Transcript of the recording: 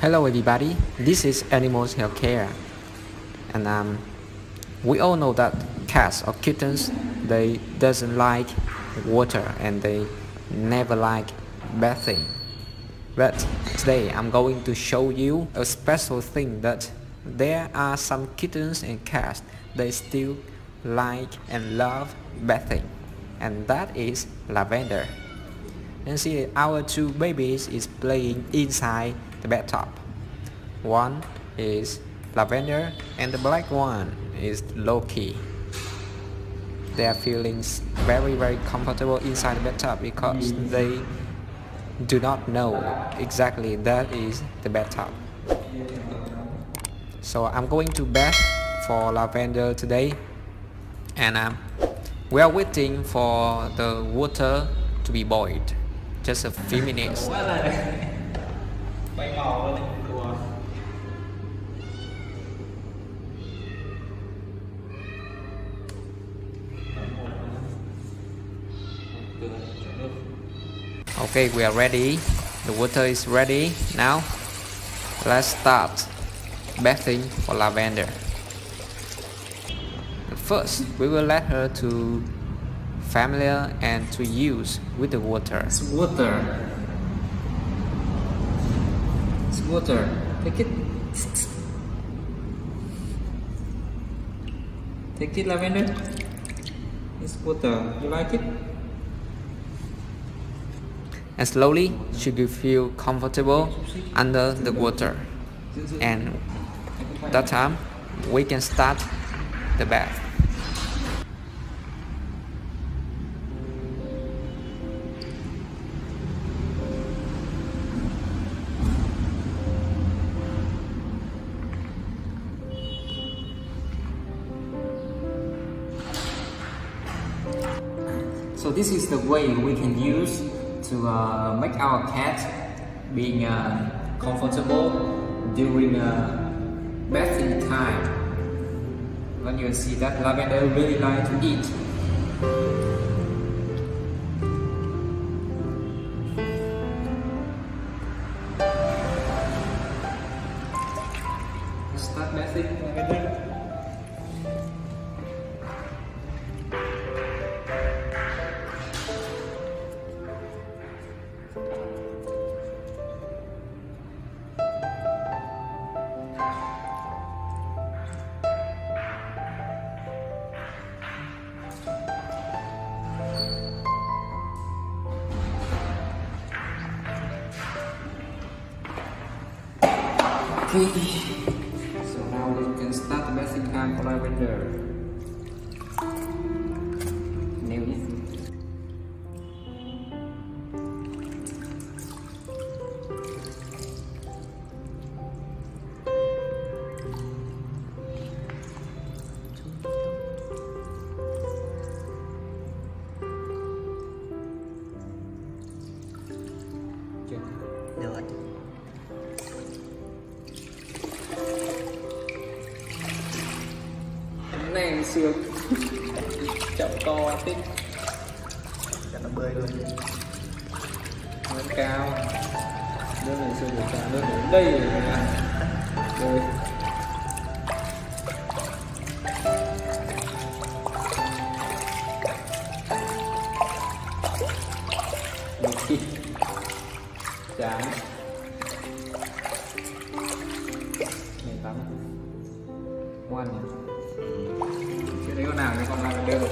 Hello everybody, this is Animals Healthcare, and we all know that cats or kittens, they doesn't like water and they never like bathing. But today I'm going to show you a special thing that there are some kittens and cats they still like and love bathing, and that is lavender. And see, our two babies is playing inside the bathtub. One is lavender and the black one is Loki. They are feeling very comfortable inside the bathtub because they do not know exactly that is the bathtub. So I'm going to bath for lavender today, and we are waiting for the water to be boiled. Just a few minutes. Okay, we are ready. The water is ready. Now, let's start bathing for lavender. First, we will let her to familiar and to use with the water. It's water. It's water. Take it. Take it, lavender. It's water. You like it? And slowly she will feel comfortable under the water. And that time we can start the bath. So this is the way we can use to make our cat being comfortable during bathing time. When you see that lavender really like to eat. Let's start bathing lavender. So now we can start the bathing time for lavender. Này em sướng chậu to thích cho nó bơi luôn lên cao đưa này sướng được cao đưa đến đây rồi bơi một thịt chán này tắm ngoan nhỉ. Chứ đấy con nào thì con làm được.